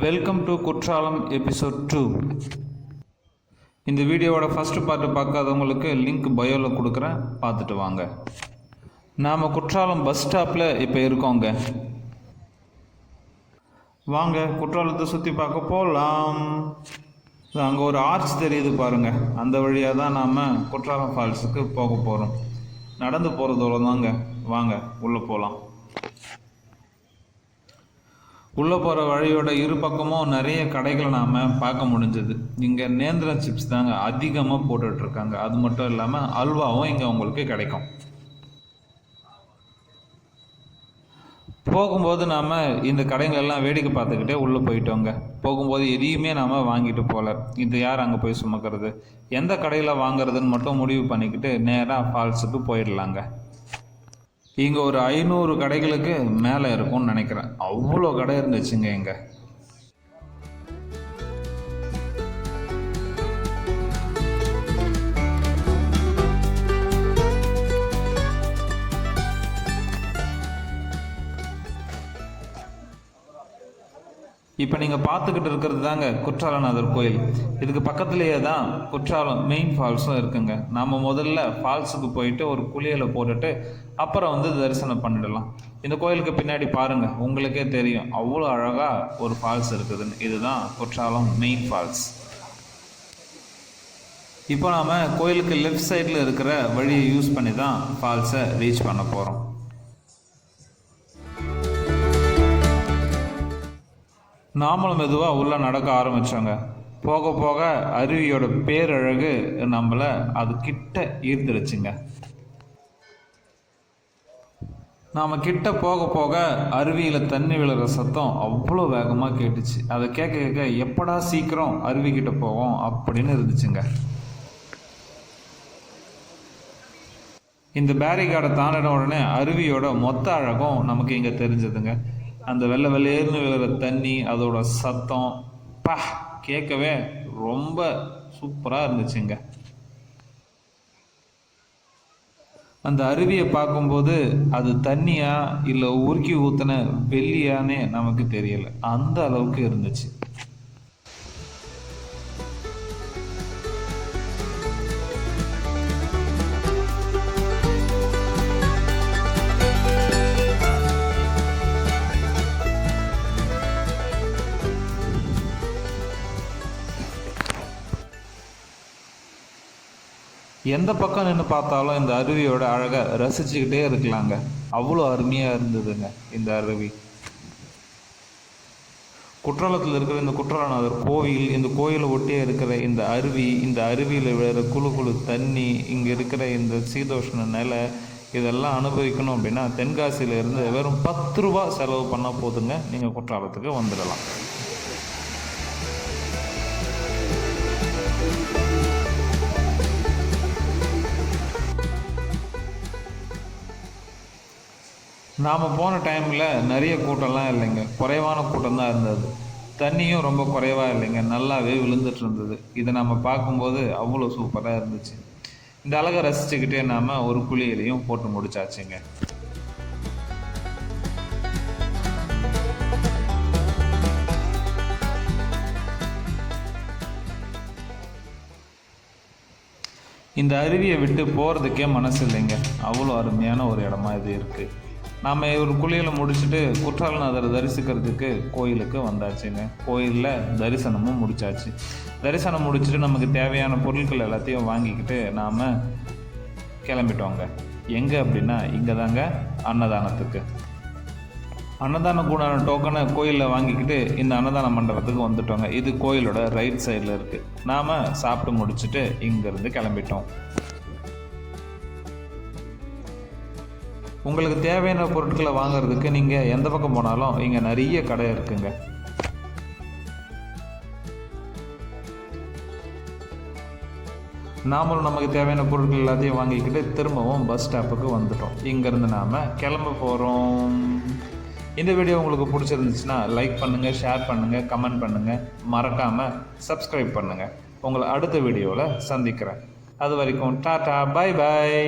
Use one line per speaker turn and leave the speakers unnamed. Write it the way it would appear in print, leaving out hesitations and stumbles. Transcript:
Welcome to Courtallam episode 2. இந்த வீடியோவோட first part பார்க்காதவங்களுக்கு link பயோவில் கொடுக்குறேன், பார்த்துட்டு வாங்க. நாம் குற்றாலம் பஸ் ஸ்டாப்பில் இப்போ இருக்கோங்க. வாங்க குற்றாலத்தை சுற்றி பார்க்க போகலாம். அங்கே ஒரு ஆர்ச் தெரியுது பாருங்கள், அந்த வழியாக தான் நாம் குற்றாலம் ஃபால்ஸுக்கு போக போகிறோம். நடந்து போகிறதோட தாங்க. வாங்க உள்ளே போகலாம். உள்ளே போகிற வழியோட இரு பக்கமும் நிறைய கடைகளை நாம் பார்க்க முடிஞ்சது. இங்கே நேந்திரம் சிப்ஸ் தாங்க அதிகமாக போட்டுட்ருக்காங்க. அது மட்டும் இல்லாமல் அல்வாவும் இங்கே உங்களுக்கு கிடைக்கும். போகும்போது நாம் இந்த கடைங்களெல்லாம் வேடிக்கை பார்த்துக்கிட்டே உள்ளே போயிட்டோங்க. போகும்போது எதையுமே நாம் வாங்கிட்டு போகல. இது யார் அங்கே போய் சுமக்கிறது, எந்த கடையில் வாங்குறதுன்னு மட்டும் முடிவு பண்ணிக்கிட்டு நேராக ஃபால்ஸுக்கு போயிடலாங்க. இங்கே ஒரு 500 கடைகளுக்கு மேலே இருக்கும்னு நினைக்கிறேன். அவ்வளோ கடை இருந்துச்சுங்க இங்கே. இப்போ நீங்கள் பார்த்துக்கிட்டு இருக்கிறது தாங்க குற்றாலநாதர் கோயில். இதுக்கு பக்கத்துலேயே தான் குற்றாலம் மெயின் ஃபால்ஸும் இருக்குங்க. நாம் முதல்ல ஃபால்ஸுக்கு போயிட்டு ஒரு குளியலை போட்டுட்டு அப்புறம் தரிசனம் பண்ணிடலாம். இந்த கோயிலுக்கு பின்னாடி பாருங்கள், உங்களுக்கே தெரியும் அவ்வளோ அழகாக ஒரு ஃபால்ஸ் இருக்குதுன்னு. இதுதான் குற்றாலம் மெயின் ஃபால்ஸ். இப்போ நாம் கோயிலுக்கு லெஃப்ட் சைடில் இருக்கிற வழியை யூஸ் பண்ணி தான் ஃபால்ஸை ரீச் பண்ண போகிறோம். நாமளும் மெதுவாக உள்ளே நடக்க ஆரம்பித்தோங்க. போக போக அருவியோட பேரழகு நம்மளை அது கிட்ட ஈர்த்துடுச்சுங்க. நாம் கிட்ட போக போக அருவியில் தண்ணி விழுற சத்தம் அவ்வளோ வேகமாக கேட்டுச்சு. அதை கேட்க கேட்க எப்படா சீக்கிரம் அருவி கிட்ட போவோம் அப்படின்னு இருந்துச்சுங்க. இந்த பேரிகார்டை தாண்டின உடனே அருவியோட மொத்த அழகும் நமக்கு இங்கே தெரிஞ்சதுங்க. அந்த வெள்ளை வெள்ளையர்னு விழுற தண்ணி, அதோட சத்தம் கேட்கவே ரொம்ப சூப்பராக இருந்துச்சுங்க. அந்த அருவியை பார்க்கும்போது அது தண்ணியா இல்லை உருக்கி ஊற்றின வெள்ளியானே நமக்கு தெரியலை, அந்த அளவுக்கு இருந்துச்சு. எந்த பக்கம் நின்று பார்த்தாலும் இந்த அருவியோட அழகை ரசிச்சுக்கிட்டே இருக்கலாங்க. அவ்வளோ அருமையாக இருந்ததுங்க இந்த அருவி. குற்றாலத்தில் இருக்கிற இந்த குற்றாலநாதர் கோவில், இந்த கோயிலை ஒட்டியே இருக்கிற இந்த அருவி, இந்த அருவியில் விழுற குழு குழு தண்ணி, இங்கே இருக்கிற இந்த சீதோஷ்ண நிலை, இதெல்லாம் அனுபவிக்கணும் அப்படின்னா தென்காசியிலேருந்து வெறும் 10 ரூபா செலவு பண்ணால் போதுங்க, நீங்கள் குற்றாலத்துக்கு வந்துடலாம். நாம் போன டைமில் நிறைய கூட்டம்லாம் இல்லைங்க, குறைவான கூட்டம் தான் இருந்தது. தண்ணியும் ரொம்ப குறைவாக இல்லைங்க, நல்லாவே விழுந்துட்டு இருந்தது. இதை நம்ம பார்க்கும்போது அவ்வளோ சூப்பராக இருந்துச்சு. இந்த அழகை ரசிச்சுக்கிட்டே நாம் ஒரு குளியலையும் போட்டு முடிச்சாச்சுங்க. இந்த அருவியை விட்டு போகிறதுக்கே மனசு இல்லைங்க, அவ்வளோ அருமையான ஒரு இடமா இது இருக்குது. நாம் ஒரு குளியலை முடிச்சுட்டு குற்றாலநாதரை தரிசிக்கிறதுக்கு கோயிலுக்கு வந்தாச்சுங்க. கோயிலில் தரிசனமும் முடிச்சாச்சு. தரிசனம் முடிச்சுட்டு நமக்கு தேவையான பொருட்கள் எல்லாத்தையும் வாங்கிக்கிட்டு நாம் கிளம்பிட்டோங்க. எங்கே அப்படின்னா இங்கே தாங்க அன்னதானத்துக்கு. அன்னதானம் கூடான டோக்கனை கோயிலில் வாங்கிக்கிட்டு இந்த அன்னதான மண்டபத்துக்கு வந்துட்டோங்க. இது கோயிலோட ரைட் சைடில் இருக்குது. நாம் சாப்பிட்டு முடிச்சுட்டு இங்கேருந்து கிளம்பிட்டோம். உங்களுக்கு தேவையான பொருட்களை வாங்குறதுக்கு நீங்கள் எந்த பக்கம் போனாலும் இங்கே நிறைய கடை இருக்குங்க. நாமளும் நமக்கு தேவையான பொருட்கள் எல்லாத்தையும் வாங்கிக்கிட்டு திரும்பவும் பஸ் ஸ்டாப்புக்கு வந்துட்டோம். இங்கேருந்து நாம் கிளம்ப போகிறோம். இந்த வீடியோ உங்களுக்கு பிடிச்சிருந்துச்சுன்னா லைக் பண்ணுங்கள், ஷேர் பண்ணுங்கள், கமெண்ட் பண்ணுங்கள், மறக்காமல் சப்ஸ்கிரைப் பண்ணுங்கள். உங்களை அடுத்த வீடியோவில் சந்திக்கிறேன். அது வரைக்கும் டாட்டா, பை பாய்.